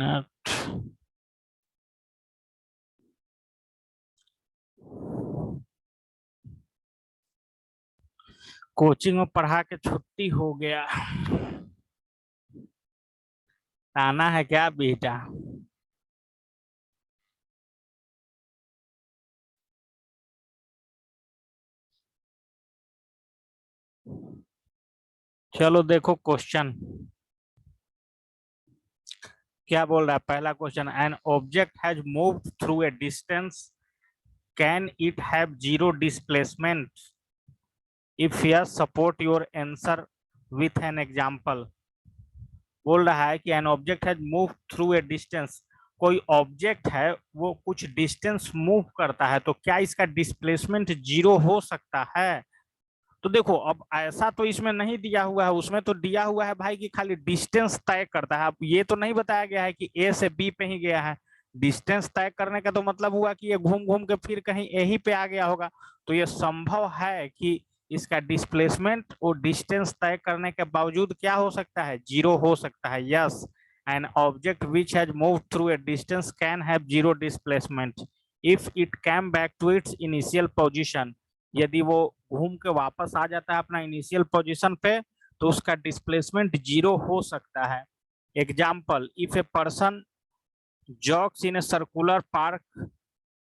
Minute. Coaching में पढ़ा के छुट्टी हो गया। आना है क्या बेटा? चलो देखो क्वेश्चन क्या बोल रहा है। पहला question, an object has moved through a distance, can it have zero displacement? If yes, support your answer with an example. बोल रहा है कि an object has move through a distance, कोई ऑब्जेक्ट है वो कुछ डिस्टेंस मूव करता है, तो क्या इसका डिस्प्लेसमेंट जीरो हो सकता है? तो देखो अब ऐसा तो इसमें नहीं दिया हुआ है, उसमें तो दिया हुआ है भाई कि खाली डिस्टेंस तय करता है। अब ये तो नहीं बताया गया है कि ए से बी पे ही गया है। डिस्टेंस तय करने का तो मतलब हुआ कि ये घूम घूम के फिर कहीं यहीं पे आ गया होगा। तो ये संभव है कि इसका डिस्प्लेसमेंट और डिस्टेंस तय करने के बावजूद क्या हो सकता है, जीरो हो सकता है। Yes, an object which has moved through a distance can have zero displacement if it came back to its initial position. यदि वो घूम के वापस आ जाता है अपना इनिशियल पोजीशन पे, तो उसका डिस्प्लेसमेंट जीरो हो सकता है। Example, if a person जॉग्स in a circular park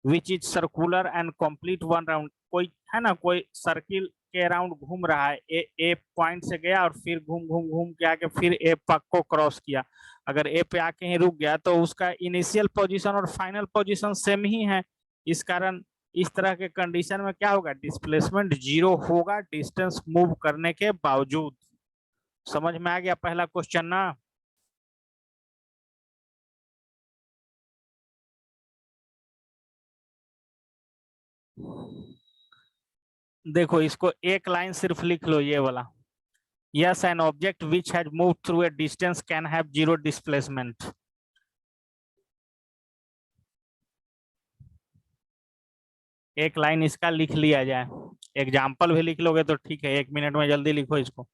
which is circular and complete one round, कोई है ना, कोई सर्किल के अराउंड घूम रहा है, ए पॉइंट से गया और फिर घूम घूम घूम के आके फिर ए पक को क्रॉस किया। अगर ए पे आके ही रुक गया तो उसका इनिशियल पोजीशन और फाइनल पोजीशन सेम ही है। इस कारण इस तरह के कंडीशन में क्या होगा, डिस्प्लेसमेंट जीरो होगा डिस्टेंस मूव करने के बावजूद। समझ में आ गया पहला क्वेश्चन ना? देखो इसको एक लाइन सिर्फ लिख लो, ये वाला। Yes, an object which has move through a distance can have zero displacement. एक लाइन इसका लिख लिया जाए। एग्जाम्पल भी लिख लोगे तो ठीक है, 1 मिनट में जल्दी लिखो इसको।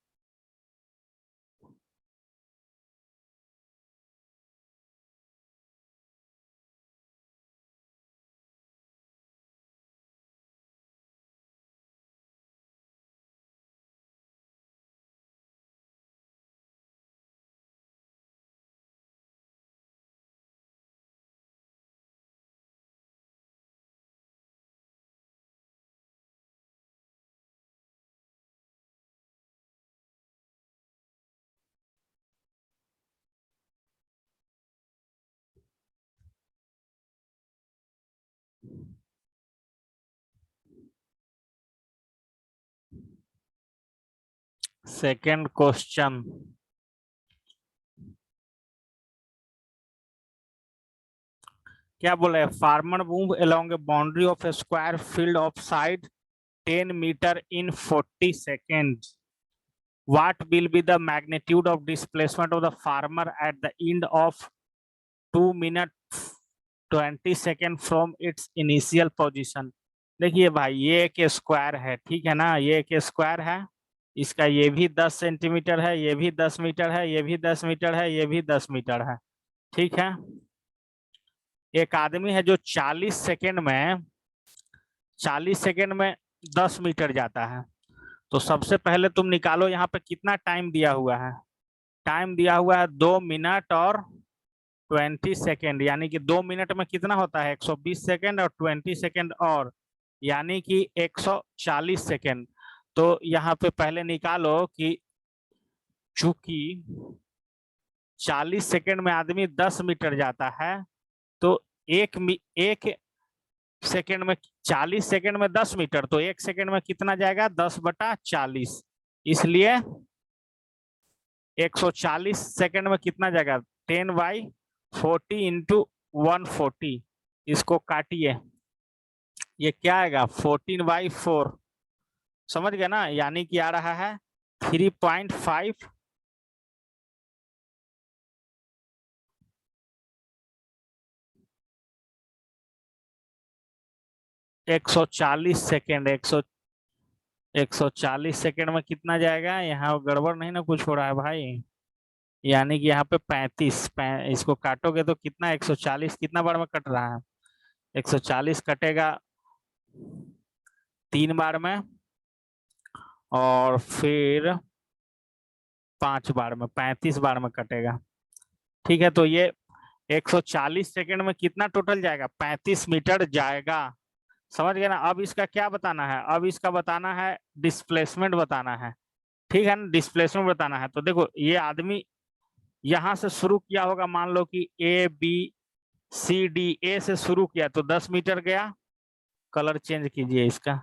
सेकेंड क्वेश्चन, क्या बोला है? Farmer move along a boundary of a square field of side 10 metre in 40 second. What will be the magnitude of displacement of the farmer at the end of 2 minutes 20 seconds from its initial position? देखिए भाई, ये एक square है, ठीक है ना, ये एक स्क्वायर है। इसका ये भी 10 सेंटीमीटर है, ये भी 10 मीटर है, ये भी 10 मीटर है, ये भी 10 मीटर है, ठीक है। एक आदमी है जो 40 सेकेंड में 10 मीटर जाता है। तो सबसे पहले तुम निकालो यहाँ पे कितना टाइम दिया हुआ है। टाइम दिया हुआ है 2 मिनट और 20 सेकेंड, यानी कि 2 मिनट में कितना होता है, 120 सेकेंड, और 20 सेकेंड और यानी कि 140 सेकेंड। तो यहाँ पे पहले निकालो कि चूंकि 40 सेकेंड में आदमी 10 मीटर जाता है, तो एक सेकेंड में 40 सेकेंड में 10 मीटर, तो 1 सेकेंड में कितना जाएगा, 10/40। इसलिए 140 सेकेंड में कितना जाएगा, 10/40 इंटू 140। इसको काटिए, ये क्या आएगा, 14/4। समझ गए ना, यानी कि आ रहा है 3.5। 140 सेकेंड, 140 सेकेंड में कितना जाएगा, यहाँ गड़बड़ नहीं ना कुछ हो रहा है भाई? यानी कि यहाँ पे 35, इसको काटोगे तो कितना 140 कितना बार में कट रहा है? 140 कटेगा 3 बार में, और फिर 5 बार में, 35 बार में कटेगा। ठीक है, तो ये 140 सेकंड में कितना टोटल जाएगा? 35 मीटर जाएगा। समझ गए ना? अब इसका क्या बताना है? अब इसका बताना है डिस्प्लेसमेंट बताना है। ठीक है ना, डिस्प्लेसमेंट बताना है। तो देखो ये आदमी यहां से शुरू किया होगा, मान लो कि ABCD, ए से शुरू किया तो 10 मीटर गया। कलर चेंज कीजिए इसका।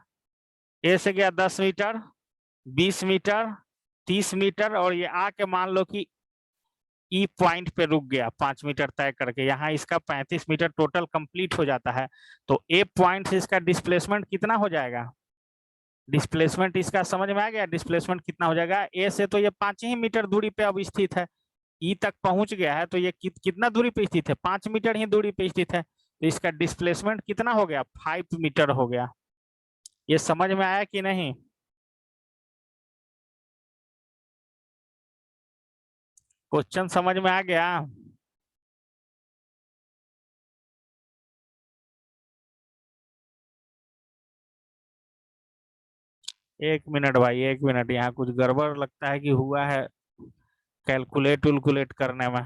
ए से गया 10 मीटर, 20 मीटर, 30 मीटर, और ये आके मान लो कि ई पॉइंट पे रुक गया 5 मीटर तय करके। यहाँ इसका 35 मीटर टोटल कंप्लीट हो जाता है। तो ए पॉइंट से इसका डिस्प्लेसमेंट कितना हो जाएगा? डिस्प्लेसमेंट इसका समझ में आ गया? डिस्प्लेसमेंट कितना हो जाएगा? ए से तो ये 5 ही मीटर दूरी पे अब स्थित है, ई तक पहुंच गया है, तो ये कितना दूरी पे स्थित है? 5 मीटर ही दूरी पे स्थित है। तो इसका डिस्प्लेसमेंट कितना हो गया? 5 मीटर हो गया। ये समझ में आया कि नहीं? क्वेश्चन समझ में आ गया? 1 मिनट भाई, 1 मिनट, यहाँ कुछ गड़बड़ लगता है कि हुआ है कैलकुलेट उलकुलेट करने में।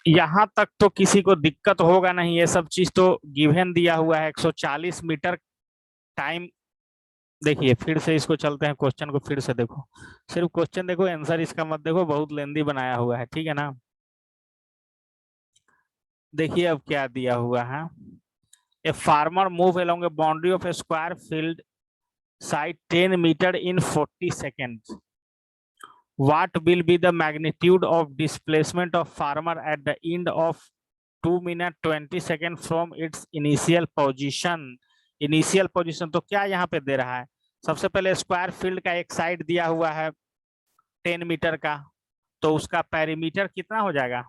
यहाँ तक तो किसी को दिक्कत होगा नहीं, ये सब चीज तो गिवन दिया हुआ है। 140 मीटर टाइम। देखिए फिर से इसको चलते हैं, क्वेश्चन को फिर से देखो। सिर्फ क्वेश्चन देखो, आंसर इसका मत देखो, बहुत लेंदी बनाया हुआ है। ठीक है ना? देखिए अब क्या दिया हुआ है। A farmer move along a boundary of a square field side 10 meter in 40 seconds. What will be the magnitude of displacement of farmer at the end of 2 minutes 20 seconds from its initial position? Initial position तो क्या यहाँ पे दे रहा है? सबसे पहले square field का एक साइड दिया हुआ है 10 मीटर का, तो उसका पेरीमीटर कितना हो जाएगा?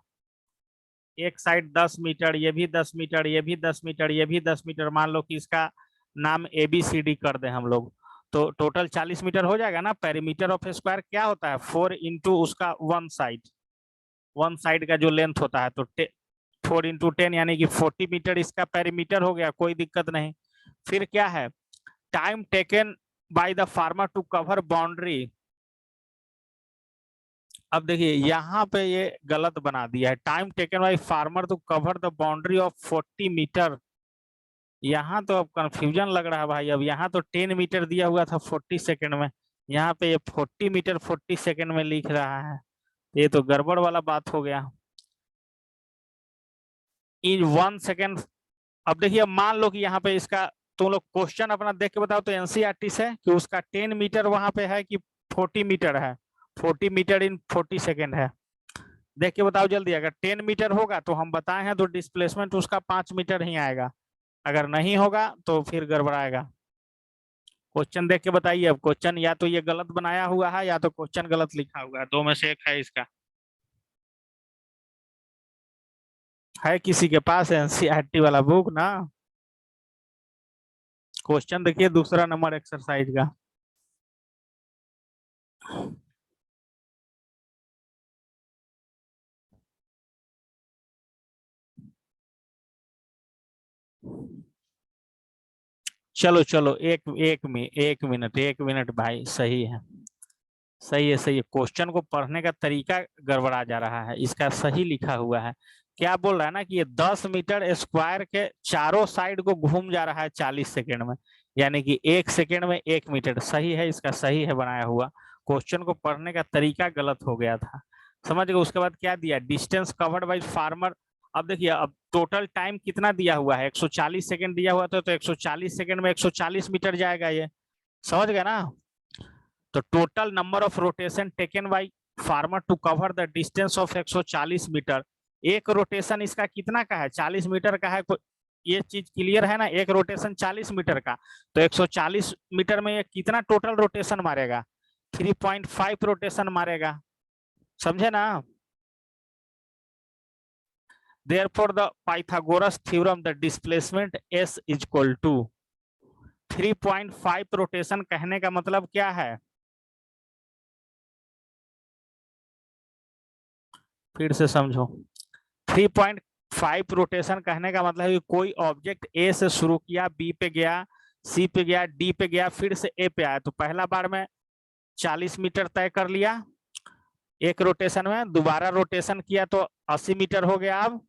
एक साइड 10 मीटर, ये भी 10 मीटर, ये भी 10 मीटर, ये भी 10 मीटर। मान लो कि इसका नाम ABCD कर दें हम लोग, तो टोटल 40 मीटर हो जाएगा ना। पेरीमीटर ऑफ स्क्वायर क्या होता है? 4 इंटू उसका वन साइड का जो लेंथ होता है, तो 4 इंटू 10 यानी कि 40 मीटर इसका पेरीमीटर हो गया, कोई दिक्कत नहीं। फिर क्या है? Time taken by the farmer to cover boundary. अब देखिए यहाँ पे ये गलत बना दिया है, time taken by farmer to cover the boundary of 40 metre. यहाँ तो अब कंफ्यूजन लग रहा है भाई। अब यहाँ तो 10 मीटर दिया हुआ था 40 सेकंड में, यहाँ पे ये 40 मीटर 40 सेकंड में लिख रहा है। ये तो गड़बड़ वाला बात हो गया। इन 1 सेकंड। अब देखिए, अब मान लो कि यहाँ पे इसका, तुम लोग क्वेश्चन अपना देख के बताओ तो एनसीईआरटी से कि उसका 10 मीटर वहां पे है कि 40 मीटर है? 40 मीटर इन 40 सेकंड है। देख के बताओ जल्दी। अगर 10 मीटर होगा तो हम बताए हैं तो डिस्प्लेसमेंट उसका 5 मीटर ही आएगा। अगर नहीं होगा तो फिर गड़बड़ाएगा। क्वेश्चन देख के बताइए। अब क्वेश्चन या तो ये गलत बनाया हुआ है या तो क्वेश्चन गलत लिखा हुआ है, दो में से एक है इसका। है किसी के पास एनसीईआरटी वाला बुक ना? क्वेश्चन देखिए दूसरा नंबर एक्सरसाइज का। चलो चलो, एक मिनट भाई, सही है, सही है, सही है। क्वेश्चन को पढ़ने का तरीका गड़बड़ा जा रहा है, इसका सही लिखा हुआ है। क्या बोल रहा है ना कि ये 10 मीटर स्क्वायर के चारों साइड को घूम जा रहा है 40 सेकंड में, यानी कि 1 सेकंड में 1 मीटर। सही है, इसका सही है बनाया हुआ। क्वेश्चन को पढ़ने का तरीका गलत हो गया था। समझ गए? उसके बाद क्या दिया? Distance covered by farmer. अब देखिए, अब टोटल टाइम कितना दिया हुआ है? 140 सेकंड दिया हुआ था, तो 140 सेकंड में 140 मीटर जाएगा ये। समझ गए ना? तो total number of rotation taken by farmer to cover the distance of 140 metre. एक रोटेशन इसका कितना का है? 40 मीटर का है। ये चीज क्लियर है ना, एक रोटेशन 40 मीटर का, तो 140 मीटर में ये कितना टोटल रोटेशन मारेगा, 3.5 रोटेशन मारेगा, समझे ना। Therefore, the Pythagoras theorem, the displacement S is equal to 3.5 rotation कहने का मतलब क्या है, फिर से समझो। 3.5 रोटेशन कहने का मतलब है कि कोई ऑब्जेक्ट ए से शुरू किया, बी पे गया, सी पे गया, डी पे गया, फिर से ए पे आया, तो पहला बार में 40 मीटर तय कर लिया एक रोटेशन में, दोबारा रोटेशन किया तो 80 मीटर हो गया, अब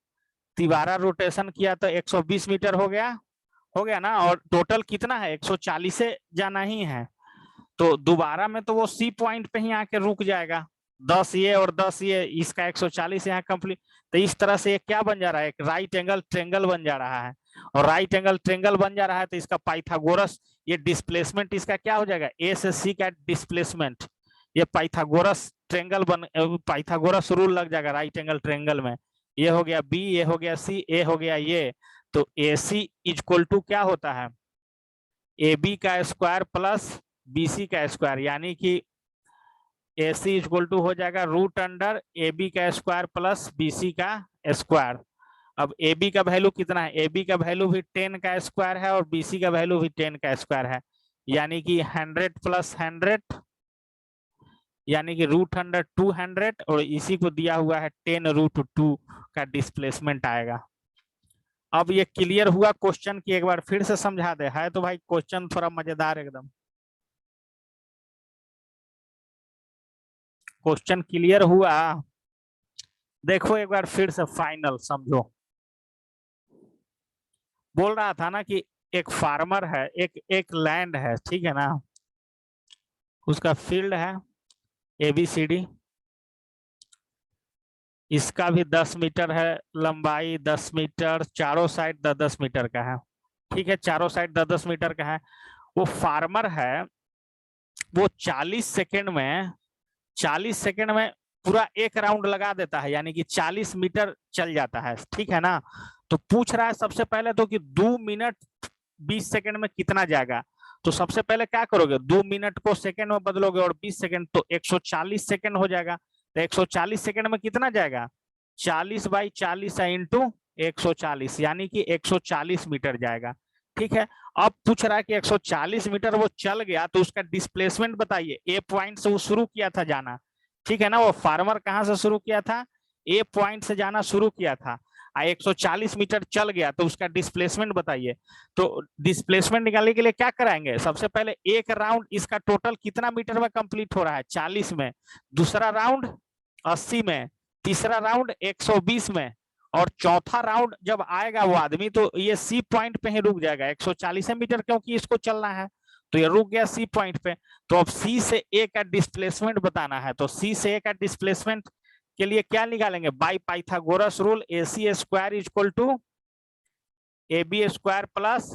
तिबारा रोटेशन किया तो 120 मीटर हो गया ना, और टोटल कितना है 140 से जाना ही है, तो दोबारा में तो वो सी पॉइंट पे ही आके रुक जाएगा, 10 ये और 10 ये, इसका 140 यहाँ कंप्लीट। तो इस तरह से ये क्या बन जा रहा है, एक राइट एंगल ट्रेंगल बन जा रहा है, और राइट एंगल ट्रेंगल बन जा रहा है तो इसका पाइथागोरस, ये डिस्प्लेसमेंट इसका क्या हो जाएगा, ए से सी का डिस्प्लेसमेंट, ये पाइथागोरस ट्रेंगल पाइथागोरस रूल लग जाएगा राइट एंगल ट्रेंगल में, ये हो गया बी, ये हो गया सी, ए हो गया ये, तो ए सी इक्वल टू क्या होता है, ए बी का स्क्वायर प्लस बी सी का स्क्वायर, यानी कि ए सी इक्वल टू हो जाएगा रूट अंडर ए बी का स्क्वायर प्लस बी सी का स्क्वायर। अब ए बी का वैल्यू कितना है, ए बी का वैल्यू भी 10 का स्क्वायर है और बी सी का वैल्यू भी 10 का स्क्वायर है, यानी कि 100 प्लस 100, यानी कि रूट अंडर 200, और इसी को दिया हुआ है 10√2 का डिस्प्लेसमेंट आएगा। अब ये क्लियर हुआ क्वेश्चन की, एक बार फिर से समझा दे, है तो भाई क्वेश्चन थोड़ा मजेदार एकदम। क्वेश्चन क्लियर हुआ, देखो एक बार फिर से फाइनल समझो। बोल रहा था ना कि एक फार्मर है, एक लैंड है, ठीक है ना, उसका फील्ड है ABCD, इसका भी 10 मीटर है लंबाई, 10 मीटर, चारों साइड 10-10 मीटर का है, ठीक है, चारों साइड 10-10 मीटर का है। वो फार्मर है, वो 40 सेकंड में पूरा एक राउंड लगा देता है, यानी कि 40 मीटर चल जाता है, ठीक है ना। तो पूछ रहा है सबसे पहले तो कि 2 मिनट 20 सेकंड में कितना जाएगा, तो सबसे पहले क्या करोगे, 2 मिनट को सेकंड में बदलोगे और 20 सेकंड, तो 140 सेकंड हो जाएगा, तो 140 सेकंड में कितना जाएगा, 40/40 इंटू 140, यानी कि 140 मीटर जाएगा, ठीक है। अब पूछ रहा है कि 140 मीटर वो चल गया तो उसका डिस्प्लेसमेंट बताइए, ए पॉइंट से वो शुरू किया था जाना, ठीक है ना, वो फार्मर कहां से शुरू किया था, ए पॉइंट से जाना शुरू किया था, 140 मीटर चल गया तो उसका डिस्प्लेसमेंट बताइए। तो डिस्प्लेसमेंट निकालने के लिए क्या कराएंगे, सबसे पहले एक राउंड इसका टोटल कितना मीटर में कंप्लीट हो रहा है, 40 में, दूसरा राउंड 80 में, तीसरा राउंड 120 में, और चौथा राउंड जब आएगा वो आदमी तो ये सी पॉइंट पे ही रुक जाएगा, 140 मीटर क्योंकि इसको चलना है, तो ये रुक गया सी पॉइंट पे। तो अब सी से ए का डिस्प्लेसमेंट बताना है, तो सी से ए का डिस्प्लेसमेंट के लिए क्या निकालेंगे, by Pythagoras rule, AC square equal to AB square plus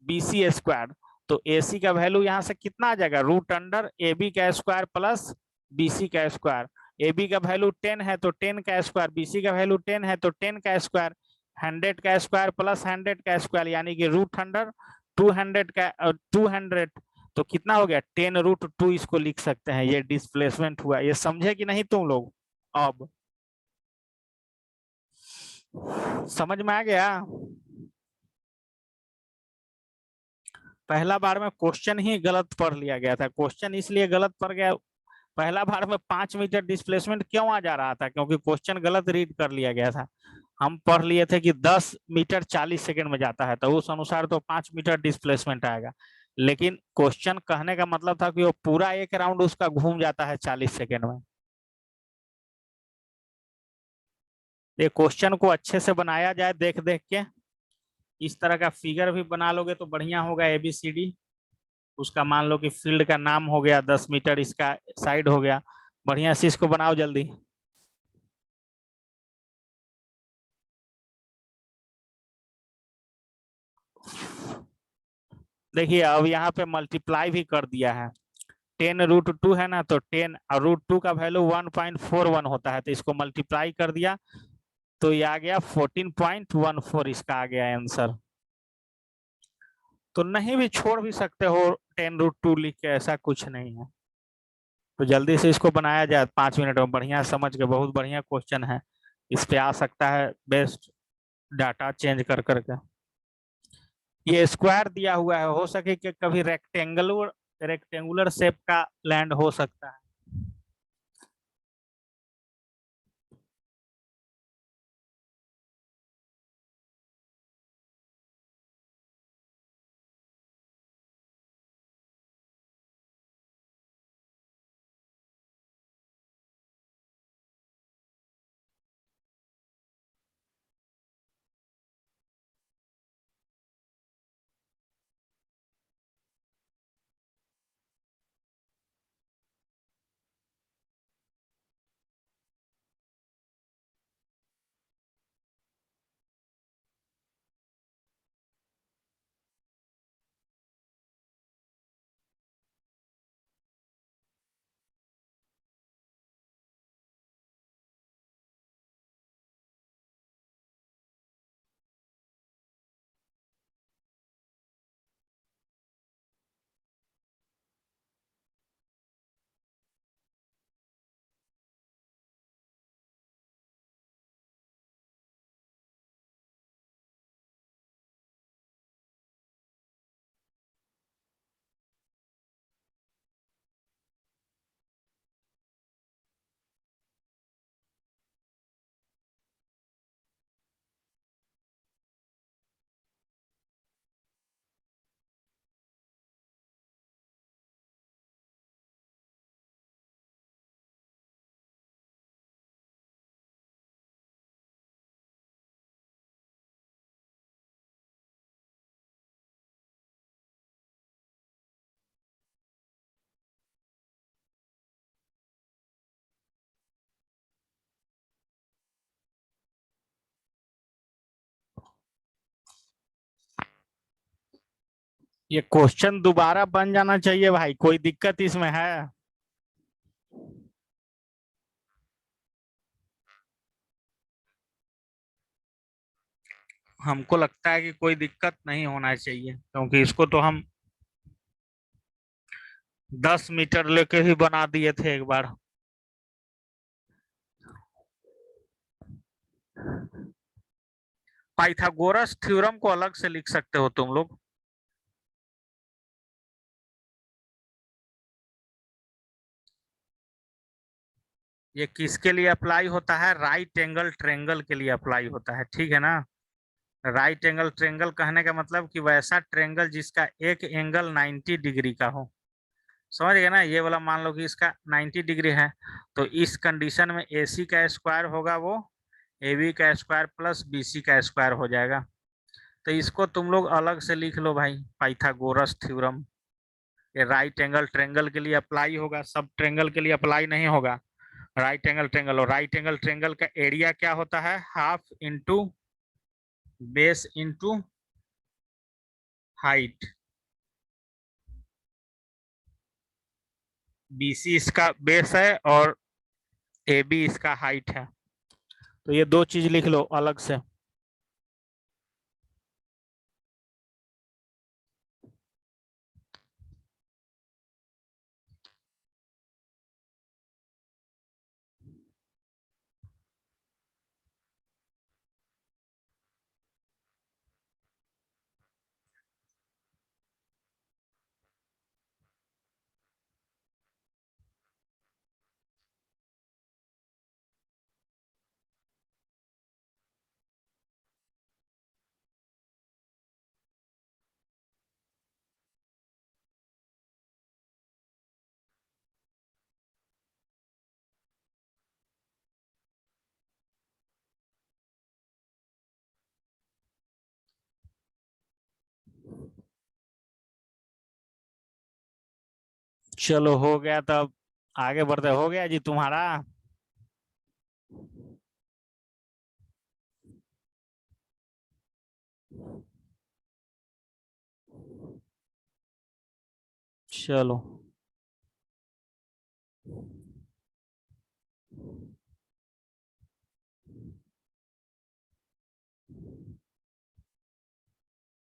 BC square, तो AC का वैल्यू यहाँ से कितना आ जाएगा, रूट अंडर AB का स्क्वायर प्लस BC का स्क्वायर, AB का वैल्यू 10 है तो 10 का स्क्वायर, BC का वैल्यू 10 है तो 10 का स्क्वायर, 100 का स्क्वायर प्लस 100 का स्क्वायर, यानी कि रूट अंडर 200 का 200, तो कितना हो गया 10√2, इसको लिख सकते हैं, ये डिस्प्लेसमेंट हुआ। ये समझे कि नहीं तुम लोग, अब समझ में आ गया। पहला बार में क्वेश्चन ही गलत पढ़ लिया गया था, क्वेश्चन इसलिए गलत पढ़ गया, पहला बार में 5 मीटर डिस्प्लेसमेंट क्यों आ जा रहा था, क्योंकि क्वेश्चन गलत रीड कर लिया गया था। हम पढ़ लिए थे कि 10 मीटर 40 सेकंड में जाता है, तो उस अनुसार तो 5 मीटर डिस्प्लेसमेंट आएगा, लेकिन क्वेश्चन कहने का मतलब था कि वो पूरा एक राउंड उसका घूम जाता है 40 सेकंड में। ये क्वेश्चन को अच्छे से बनाया जाए देख देख के, इस तरह का फिगर भी बना लोगे तो बढ़िया होगा, ABCD, उसका मान लो कि फील्ड का नाम हो गया, 10 मीटर इसका साइड हो गया, बढ़िया से इसको बनाओ जल्दी। देखिए अब यहाँ पे मल्टीप्लाई भी कर दिया है, 10√2 है ना, तो 10 और √2 का वैल्यू 1.41 होता है, तो इसको मल्टीप्लाई कर दिया तो ये आ गया 14.14, इसका आ गया आंसर। तो नहीं भी छोड़ भी सकते हो 10√2 लिख के, ऐसा कुछ नहीं है। तो जल्दी से इसको बनाया जाए 5 मिनट में, बढ़िया समझ के, बहुत बढ़िया क्वेश्चन है। इस पे आ सकता है बेस्ट डाटा चेंज कर करके। ये स्क्वायर दिया हुआ है, हो सके कि कभी रेक्टेंगुलर रेक्टेंगुलर शेप का लैंड हो सकता है। ये क्वेश्चन दोबारा बन जाना चाहिए भाई, कोई दिक्कत इसमें है? हमको लगता है कि कोई दिक्कत नहीं होना चाहिए, क्योंकि इसको तो हम 10 मीटर लेके ही बना दिए थे एक बार। पाइथागोरस थ्योरम को अलग से लिख सकते हो तुम लोग। ये किसके लिए अप्लाई होता है? राइट एंगल ट्रेंगल के लिए अप्लाई होता है, ठीक है ना। राइट एंगल ट्रेंगल कहने का मतलब कि वैसा ट्रेंगल जिसका एक एंगल 90 डिग्री का हो। समझ गए ना? ये वाला मान लो कि इसका 90 डिग्री है, तो इस कंडीशन में AC का स्क्वायर होगा वो AB का स्क्वायर प्लस BC का स्क्वायर हो जाएगा। तो इसको तुम लोग अलग से लिख लो भाई, पाइथागोरस थ्योरम। ये राइट एंगल ट्रेंगल के लिए अप्लाई होगा, सब ट्रेंगल के लिए अप्लाई नहीं होगा। राइट एंगल ट्रेंगल, और राइट एंगल ट्रेंगल का एरिया क्या होता है? Half into base into height. BC इसका बेस है और AB इसका हाइट है। तो ये दो चीज लिख लो अलग से। चलो हो गया, तब आगे बढ़ते। हो गया जी तुम्हारा? चलो।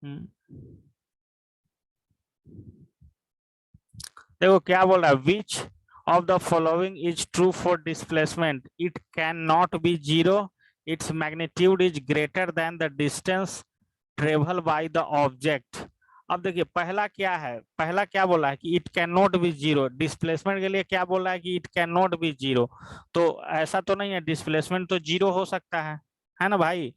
हम्म। देखो क्या बोल रहा है, which of the following is true for displacement, it can not be zero, its magnitude is greater than the distance travel by the object. अब देखिए पहला क्या है, पहला क्या बोला है कि it can not be zero, displacement के लिए क्या बोला है कि it can not be zero. तो ऐसा तो नहीं है, डिस्प्लेसमेंट तो जीरो हो सकता है ना भाई।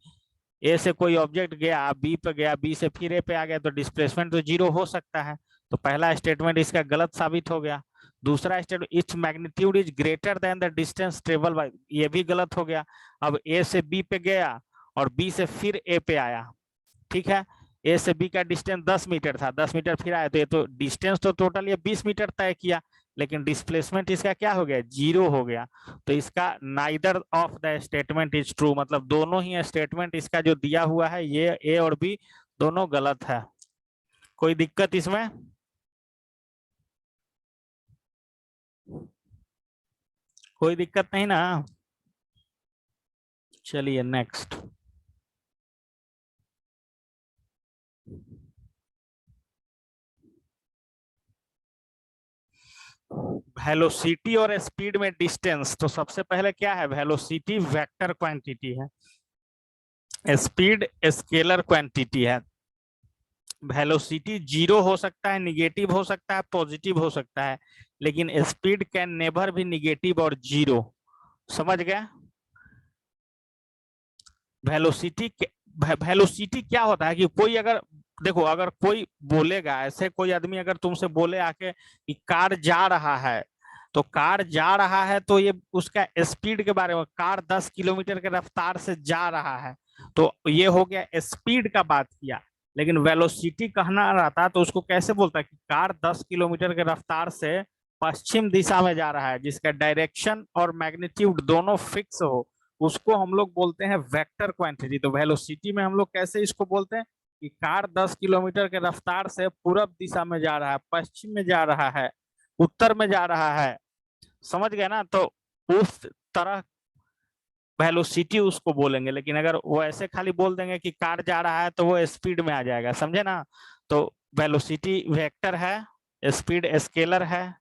ए से कोई ऑब्जेक्ट गया बी पे गया, बी से फिर ए पे आ गया, तो डिस्प्लेसमेंट तो जीरो हो सकता है। तो पहला स्टेटमेंट इसका गलत साबित हो गया। दूसरा statement, its magnitude is greater than the distance travel bye, ये भी गलत हो गया। अब ए से बी पे गया और बी से फिर ए पे आया, ठीक है। ए से बी का डिस्टेंस 10 मीटर था, 10 मीटर फिर आया, तो ये तो डिस्टेंस तो टोटल ये 20 मीटर तय किया, लेकिन डिस्प्लेसमेंट इसका क्या हो गया, जीरो हो गया। तो इसका neither of the statement is true, मतलब दोनों ही स्टेटमेंट इसका जो दिया हुआ है ये ए और बी दोनों गलत है। कोई दिक्कत इसमें? कोई दिक्कत नहीं ना? चलिए नेक्स्ट। वेलोसिटी और स्पीड में डिस्टेंस, तो सबसे पहले क्या है, वेलोसिटी वेक्टर क्वांटिटी है, स्पीड स्केलर क्वांटिटी है। वेलोसिटी जीरो हो सकता है, निगेटिव हो सकता है, पॉजिटिव हो सकता है, लेकिन स्पीड कैन नेवर भी निगेटिव और जीरो। समझ गए? वेलोसिटी, वेलोसिटी क्या होता है कि कोई अगर, देखो अगर कोई बोलेगा, ऐसे कोई आदमी अगर तुमसे बोले आके कि कार जा रहा है, तो कार जा रहा है तो ये उसका स्पीड के बारे में, कार 10 किलोमीटर के रफ्तार से जा रहा है, तो ये हो गया स्पीड का बात किया। लेकिन वेलोसिटी कहना रहता तो उसको कैसे बोलता कि कार 10 किलोमीटर के रफ्तार से पश्चिम दिशा में जा रहा है, जिसका डायरेक्शन और मैग्नीट्यूड दोनों फिक्स हो, उसको हम लोग बोलते हैं वेक्टर क्वांटिटी। तो वेलोसिटी में हम लोग कैसे इसको बोलते हैं कि कार 10 किलोमीटर के रफ्तार से पूरब दिशा में जा रहा है, पश्चिम में जा रहा है, उत्तर में जा रहा है। समझ गए ना? तो उस तरह वेलोसिटी उसको बोलेंगे। लेकिन अगर वो ऐसे खाली बोल देंगे कि कार जा रहा है तो वो स्पीड में आ जाएगा, समझे ना? तो वेलोसिटी वेक्टर है, स्पीड स्केलर है।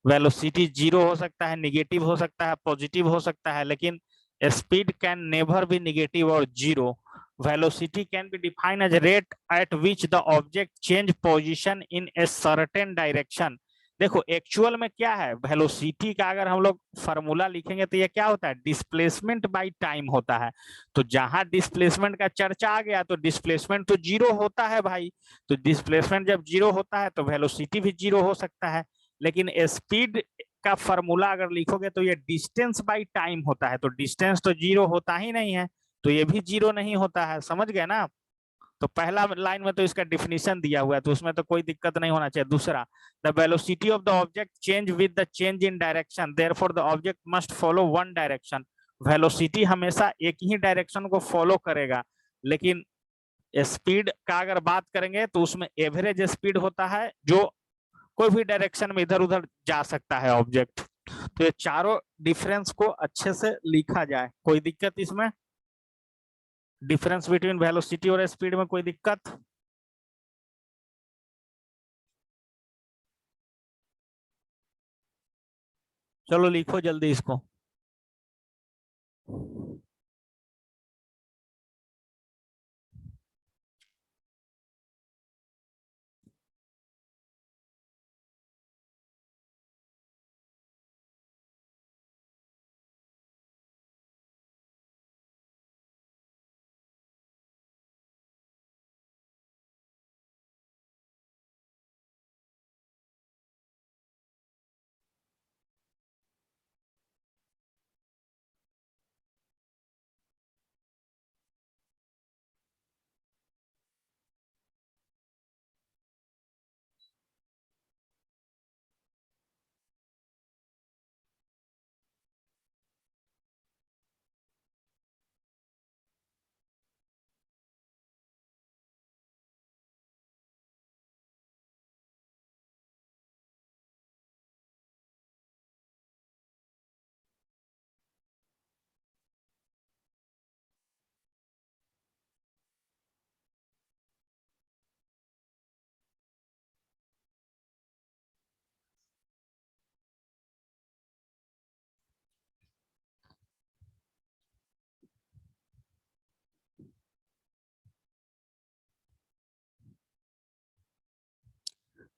वेलोसिटी जीरो हो सकता है, निगेटिव हो सकता है, पॉजिटिव हो सकता है, लेकिन speed can never be negative और zero. Velocity can be defined as rate at which the object change position in a certain direction. देखो एक्चुअल में क्या है, वेलोसिटी का अगर हम लोग फार्मूला लिखेंगे तो ये क्या होता है, डिस्प्लेसमेंट बाय टाइम होता है। तो जहां डिस्प्लेसमेंट का चर्चा आ गया तो डिस्प्लेसमेंट तो जीरो होता है भाई। तो डिस्प्लेसमेंट जब जीरो होता है तो वेलोसिटी भी जीरो हो सकता है। लेकिन स्पीड का फॉर्मूला अगर लिखोगे तो ये डिस्टेंस बाय टाइम होता है, तो डिस्टेंस तो जीरो होता ही नहीं है, तो ये भी जीरो नहीं होता है। समझ गए ना? तो पहला लाइन में तो इसका डिफिनीशन दिया हुआ है, तो उसमें तो कोई दिक्कत नहीं होना चाहिए। दूसरा, the velocity of the object change with the change in direction, therefore the object must follow one direction. Velocity हमेशा एक ही डायरेक्शन को फॉलो करेगा, लेकिन स्पीड का अगर बात करेंगे तो उसमें एवरेज स्पीड होता है, जो कोई भी डायरेक्शन में इधर उधर जा सकता है ऑब्जेक्ट। तो ये चारों डिफरेंस को अच्छे से लिखा जाए। कोई दिक्कत इसमें? डिफरेंस बिटवीन वेलोसिटी और स्पीड में कोई दिक्कत? चलो लिखो जल्दी इसको।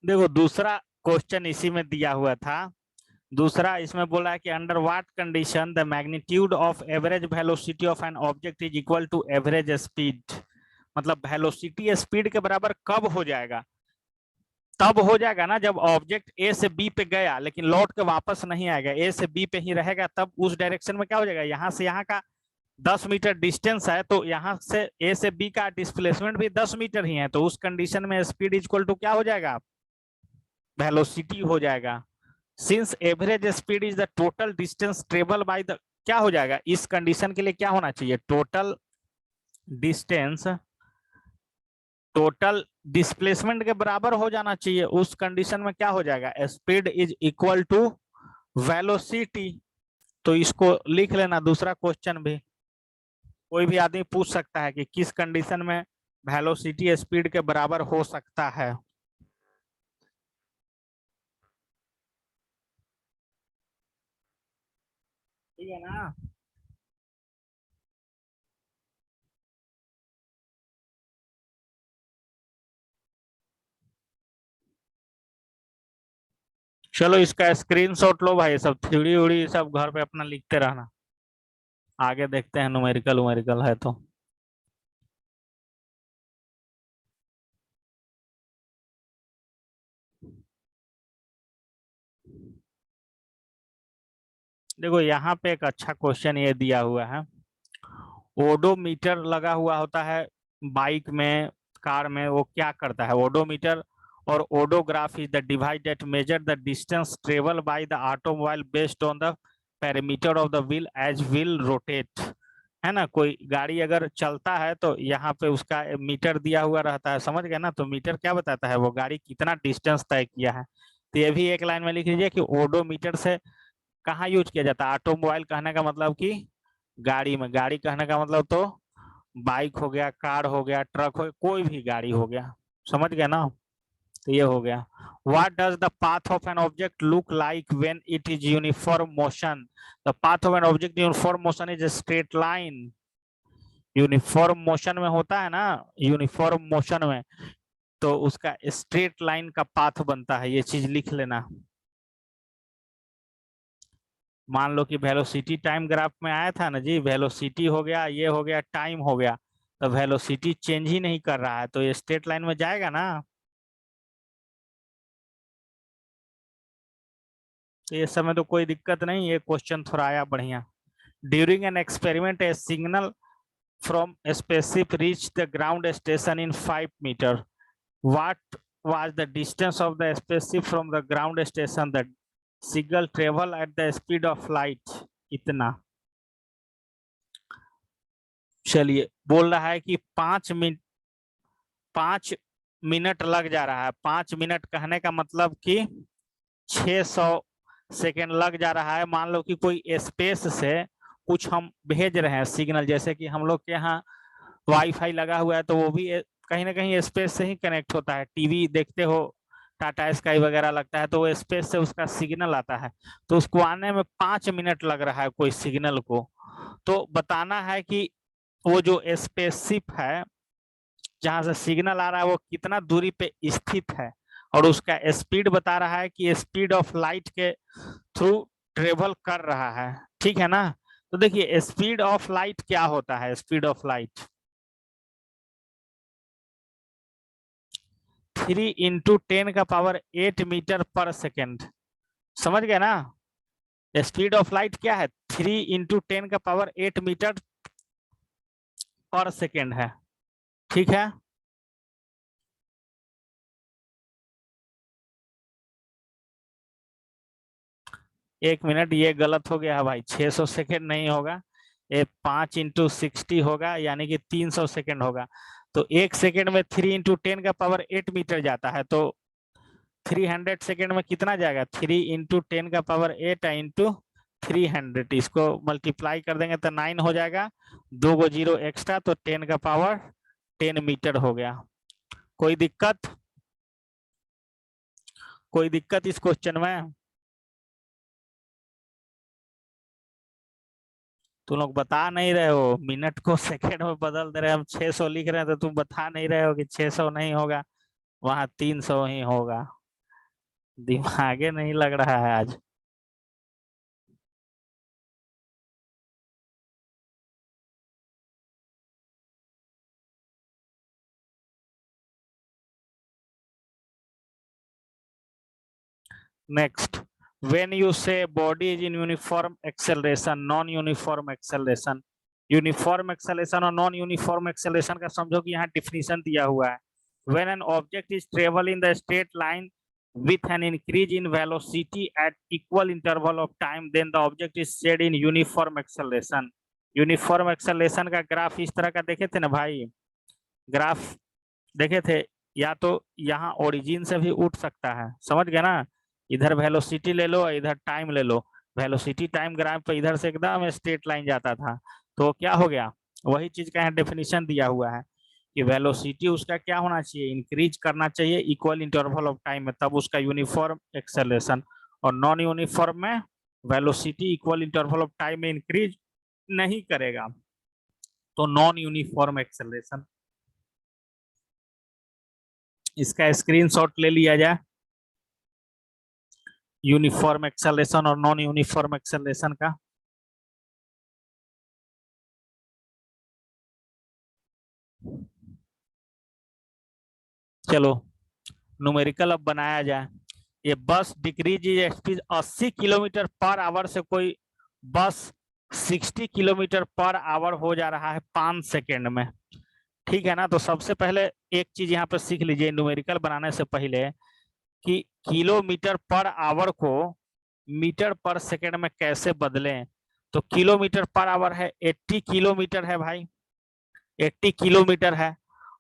देखो दूसरा क्वेश्चन इसी में दिया हुआ था। दूसरा इसमें बोला है कि under what condition the magnitude of average velocity of an object is equal to average speed. मतलब वेलोसिटी स्पीड के बराबर कब हो जाएगा? तब हो जाएगा ना जब ऑब्जेक्ट ए से बी पे गया लेकिन लौट के वापस नहीं आएगा, ए से बी पे ही रहेगा, तब उस डायरेक्शन में क्या हो जाएगा, यहाँ से यहाँ का 10 मीटर डिस्टेंस है तो यहाँ से ए से बी का डिस्प्लेसमेंट भी 10 मीटर ही है, तो उस कंडीशन में स्पीड इक्वल टू क्या हो जाएगा, वेलोसिटी हो जाएगा। Since average speed is the total distance travel by the, क्या हो जाएगा इस कंडीशन के लिए, क्या होना चाहिए, टोटल डिस्टेंस टोटल डिस्प्लेसमेंट के बराबर हो जाना चाहिए। उस कंडीशन में क्या हो जाएगा, speed is equal to velocity. तो इसको लिख लेना, दूसरा क्वेश्चन भी कोई भी आदमी पूछ सकता है कि किस कंडीशन में वेलोसिटी स्पीड के बराबर हो सकता है। ठीक है ना। चलो इसका स्क्रीनशॉट लो भाई, सब थ्योरी उड़ी सब घर पे अपना लिखते रहना, आगे देखते हैं न्यूमेरिकल उमेरिकल है तो। देखो यहाँ पे एक अच्छा क्वेश्चन ये दिया हुआ है, ओडोमीटर लगा हुआ होता है बाइक में, कार में, वो क्या करता है, ओडोमीटर और odograph is the device that measure the distance travel by the automobile based on the perimeter of the wheel as wheel rotate. है ना, कोई गाड़ी अगर चलता है तो यहाँ पे उसका मीटर दिया हुआ रहता है, समझ गए ना, तो मीटर क्या बताता है, वो गाड़ी कितना डिस्टेंस तय किया है। तो ये भी एक लाइन में लिख लीजिए कि ओडोमीटर से कहाँ यूज किया जाता है, ऑटोमोबाइल कहने का मतलब कि गाड़ी में, गाड़ी कहने का मतलब तो बाइक हो गया, कार हो गया, ट्रक हो गया, कोई भी गाड़ी हो गया, समझ गया ना। तो ये हो गया। What does the path of an object look like when it is uniform motion? The path of an object in uniform motion is a straight line. Uniform motion में होता है ना, यूनिफॉर्म मोशन में तो उसका स्ट्रेट लाइन का path बनता है, ये चीज लिख लेना। मान लो कि वेलोसिटी टाइम ग्राफ में आया था ना जी, वेलोसिटी हो गया, ये हो गया, टाइम हो गया, तो वेलोसिटी चेंज ही नहीं कर रहा है तो ये स्ट्रेट लाइन में जाएगा ना। तो ये समय तो कोई दिक्कत नहीं, ये क्वेश्चन थोड़ा आया बढ़िया। During an experiment a signal from spaceship reach the ground station in 5 metre. What was the distance of the spaceship from the ground station? The signal travel at the speed of light इतना। चलिए बोल रहा है कि 5 minute लग जा रहा है, 5 मिनट कहने का मतलब कि 600 सेकेंड लग जा रहा है। मान लो कि कोई स्पेस से कुछ हम भेज रहे हैं सिग्नल, जैसे कि हम लोग के यहाँ वाईफाई लगा हुआ है तो वो भी कहीं ना कहीं स्पेस से ही कनेक्ट होता है, टीवी देखते हो टाटा स्काई वगैरह लगता है तो वो स्पेस से उसका सिग्नल आता है, तो उसको आने में 5 मिनट लग रहा है कोई सिग्नल को। तो बताना है कि वो जो स्पेसशिप है जहां से सिग्नल आ रहा है वो कितना दूरी पे स्थित है, और उसका स्पीड बता रहा है कि स्पीड ऑफ लाइट के थ्रू ट्रेवल कर रहा है। ठीक है ना। तो देखिए स्पीड ऑफ लाइट क्या होता है, स्पीड ऑफ लाइट 3 × 10⁸मीटर पर सेकेंड। समझ गए ना, स्पीड ऑफ लाइट क्या है, 3 × 10⁸मीटर पर सेकेंड है। ठीक है। 1 मिनट ये गलत हो गया भाई, 600 सेकेंड नहीं होगा, ये 5 × 60 होगा यानी कि 300 सेकेंड होगा। तो 1 सेकेंड में 3 × 10⁸मीटर जाता है, तो 300 सेकेंड में कितना जाएगा, 3 × 10⁸ इंटू 300, इसको मल्टीप्लाई कर देंगे तो 9 हो जाएगा, 2 जीरो एक्स्ट्रा तो 10⁻10 मीटर हो गया। कोई दिक्कत, कोई दिक्कत इस क्वेश्चन में? तुम लोग बता नहीं रहे हो, मिनट को सेकेंड में बदल दे रहे हैं, हम 600 लिख रहे हैं तो तुम बता नहीं रहे हो कि 600 नहीं होगा, वहां 300 ही होगा। दिमागे नहीं लग रहा है आज। Next, when you say body is in uniform acceleration, non-uniform acceleration, uniform acceleration और नॉन यूनिफॉर्म एक्सेलेरेशन का समझो कि यहाँ डिफिनीशन दिया हुआ है। When an object is travel in the straight line with an increase in velocity at equal interval of time, then the object is said in uniform acceleration. Uniform acceleration का graph इस तरह का देखे थे ना भाई, ग्राफ देखे थे, या तो यहाँ ओरिजिन से भी उठ सकता है, समझ गए ना, इधर वेलोसिटी ले लो इधर टाइम ले लो, वेलोसिटी टाइम ग्राफ पे इधर से एकदम स्ट्रेट लाइन जाता था, तो क्या हो गया, वही चीज का यहाँ डेफिनेशन दिया हुआ है कि वेलोसिटी उसका क्या होना चाहिए, इंक्रीज करना चाहिए इक्वल इंटरवल ऑफ टाइम में, तब उसका यूनिफॉर्म एक्सेलरेशन, और नॉन यूनिफॉर्म में velocity equal interval of time में इंक्रीज नहीं करेगा, तो नॉन यूनिफॉर्म एक्सेलरेशन। इसका स्क्रीनशॉट ले लिया जाए, यूनिफॉर्म एक्सेलरेशन और नॉन यूनिफॉर्म एक्सेलरेशन का। चलो न्यूमेरिकल अब बनाया जाए। ये बस decrease speed 80 kilometre per hour से कोई बस 60 किलोमीटर पर आवर हो जा रहा है 5 सेकेंड में, ठीक है ना। तो सबसे पहले एक चीज यहाँ पे सीख लीजिए न्यूमेरिकल बनाने से पहले, कि किलोमीटर पर आवर को मीटर पर सेकेंड में कैसे बदलें। तो किलोमीटर पर आवर है 80 किलोमीटर है भाई, 80 किलोमीटर है,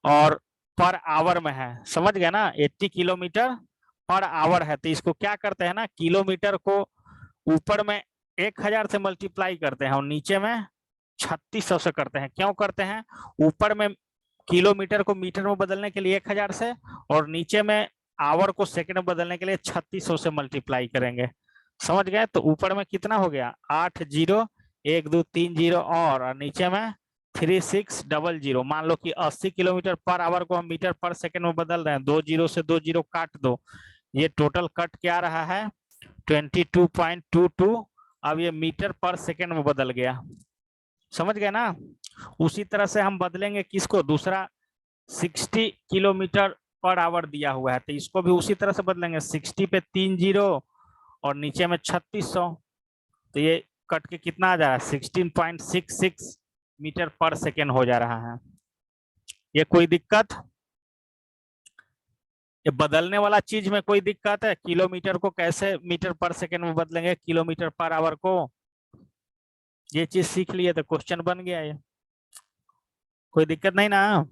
और पर आवर में है, समझ गया ना, 80 किलोमीटर पर आवर है, तो इसको क्या करते हैं ना, किलोमीटर को ऊपर में 1000 से मल्टीप्लाई करते हैं और नीचे में 3600 से करते हैं। क्यों करते हैं, ऊपर में किलोमीटर को मीटर में बदलने के लिए 1000 से, और नीचे में आवर को सेकंड में बदलने के लिए 3600 से मल्टीप्लाई करेंगे, समझ गए। तो ऊपर में कितना हो गया, 8 0 1 2 3 0, और नीचे में 3600। मान लो कि 80 किलोमीटर पर आवर को हम मीटर पर सेकंड में बदल रहे हैं, 2 0 से 2 0 काट दो, ये टोटल कट क्या रहा है 22.22। अब ये मीटर पर सेकंड में बदल गया, समझ गए ना। उसी तरह से हम बदलेंगे किसको, दूसरा 60 किलोमीटर पर आवर दिया हुआ है, तो इसको भी उसी तरह से बदलेंगे, 60 पे 3 0 और नीचे में 3600, तो ये कट के कितना आ जा रहा है 16.66 मीटर पर सेकेंड हो जा रहा है। ये कोई दिक्कत, ये बदलने वाला चीज में कोई दिक्कत है, किलोमीटर को कैसे मीटर पर सेकेंड में बदलेंगे किलोमीटर पर आवर को, ये चीज सीख लिए तो क्वेश्चन बन गया, ये कोई दिक्कत नहीं ना।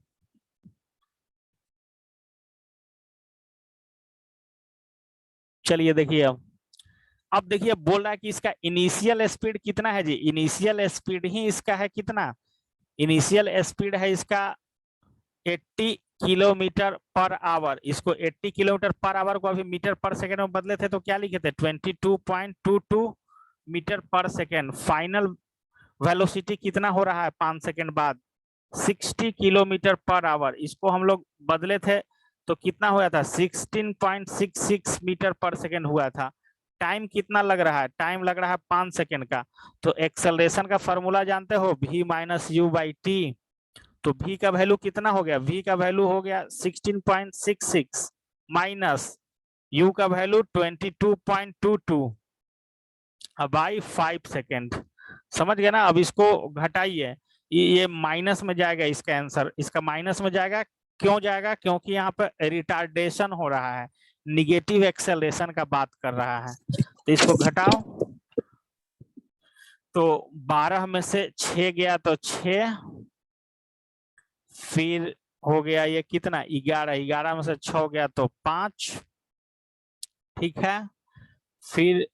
चलिए देखिए, अब देखिए बोल रहा है कि इसका इनिशियल स्पीड कितना है जी, इनिशियल स्पीड ही इसका है कितना, इनिशियल स्पीड है इसका 80 किलोमीटर पर आवर, इसको 80 किलोमीटर पर आवर को अभी मीटर पर सेकेंड में बदले थे तो क्या लिखे थे 22.22 मीटर पर सेकेंड। फाइनल वेलोसिटी कितना हो रहा है 5 सेकेंड बाद 60 किलोमीटर पर आवर, इसको हम लोग बदले थे तो कितना हुआ था 16.66 मीटर पर सेकेंड हुआ था। टाइम कितना लग रहा है, टाइम लग रहा है 5 सेकेंड का। तो एक्सेलरेशन का फॉर्मूला जानते हो, v minus you by T, तो v का वैल्यू कितना हो गया, v का वैल्यू हो गया 16.66 माइनस u का वैल्यू 22.22 बाई 5 सेकेंड, समझ गया ना। अब इसको घटाइए, ये माइनस में जाएगा, इसका आंसर इसका माइनस में जाएगा, क्यों जाएगा, क्योंकि यहाँ पे रिटार्डेशन हो रहा है, निगेटिव एक्सेलरेशन का बात कर रहा है, तो इसको घटाओ, तो 12 में से 6 गया तो 6, फिर हो गया ये कितना 11, 11 में से 6 गया तो 5, ठीक है। फिर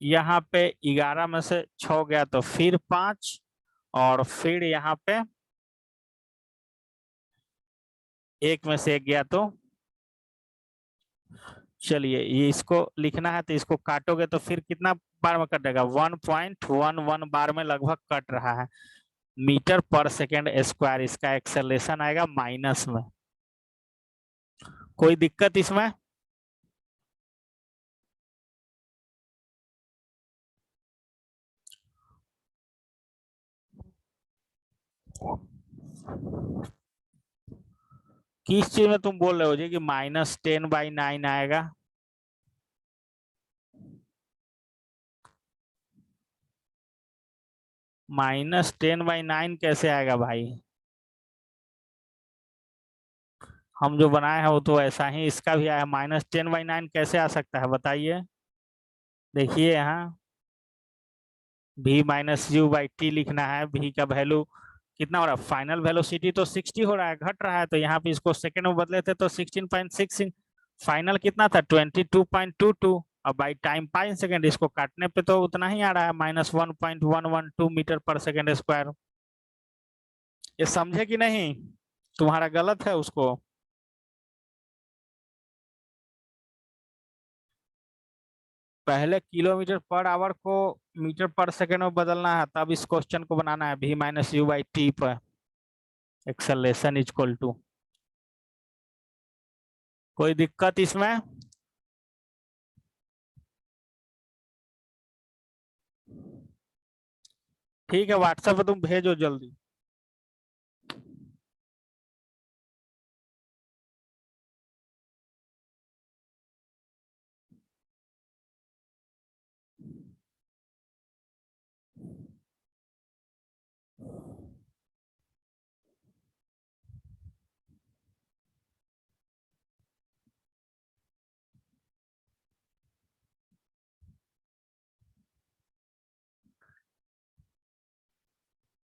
यहाँ पे 11 में से 6 गया तो फिर 5, और फिर यहाँ पे 1 में से 1 गया तो, चलिए ये इसको लिखना है तो इसको काटोगे तो फिर कितना बार में कटेगा 1.11 बार में लगभग कट रहा है मीटर पर सेकेंड स्क्वायर, इसका एक्सेलरेशन आएगा माइनस में। कोई दिक्कत इसमें, किस चीज में तुम बोल रहे हो जी कि -10/9 आएगा? -10/9 कैसे आएगा भाई? हम जो बनाए हैं वो तो ऐसा ही इसका भी आया। -10/9 कैसे आ सकता है बताइए? देखिए यहाँ v-u/t लिखना है। v का वैल्यू कितना हो रहा है? फाइनल वेलोसिटी तो 60 हो रहा है, घट रहा है, तो यहाँ पे इसको सेकंड में बदले थे तो 16.6। फाइनल कितना था? 22.22। अब बाई टाइम पाई सेकेंड, इसको काटने पे तो उतना ही आ रहा है, -1.112 मीटर पर सेकेंड स्क्वायर। ये समझे कि नहीं? तुम्हारा गलत है उसको। पहले किलोमीटर पर आवर को मीटर पर सेकेंड में बदलना है, तब इस क्वेश्चन को बनाना है। v-u/t पर एक्सेलरेशन इक्वल टू। कोई दिक्कत इसमें? ठीक है, व्हाट्सएप पे तुम भेजो जल्दी।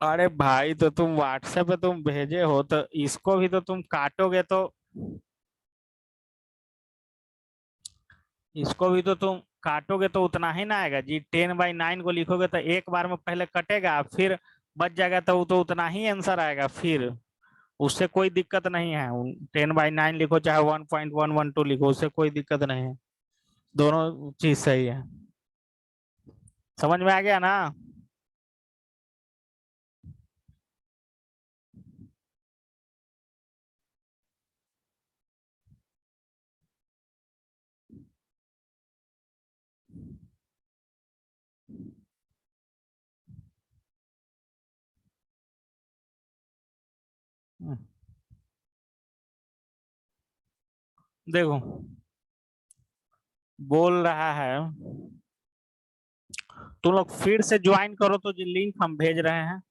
अरे भाई, तो तुम व्हाट्सएप पे तुम भेजे हो तो इसको भी तो तुम काटोगे तो इसको भी तो तुम काटोगे तो उतना ही ना आएगा जी। 10/9 को लिखोगे तो एक बार में पहले कटेगा, फिर बच जाएगा, तो वो तो उतना ही आंसर आएगा फिर। उससे कोई दिक्कत नहीं है। 10/9 लिखो चाहे 1.112 लिखो, उससे कोई दिक्कत नहीं है। दोनों चीज सही है। समझ में आ गया ना? देखो, बोल रहा है तुम लोग फिर से ज्वाइन करो, तो जो लिंक हम भेज रहे हैं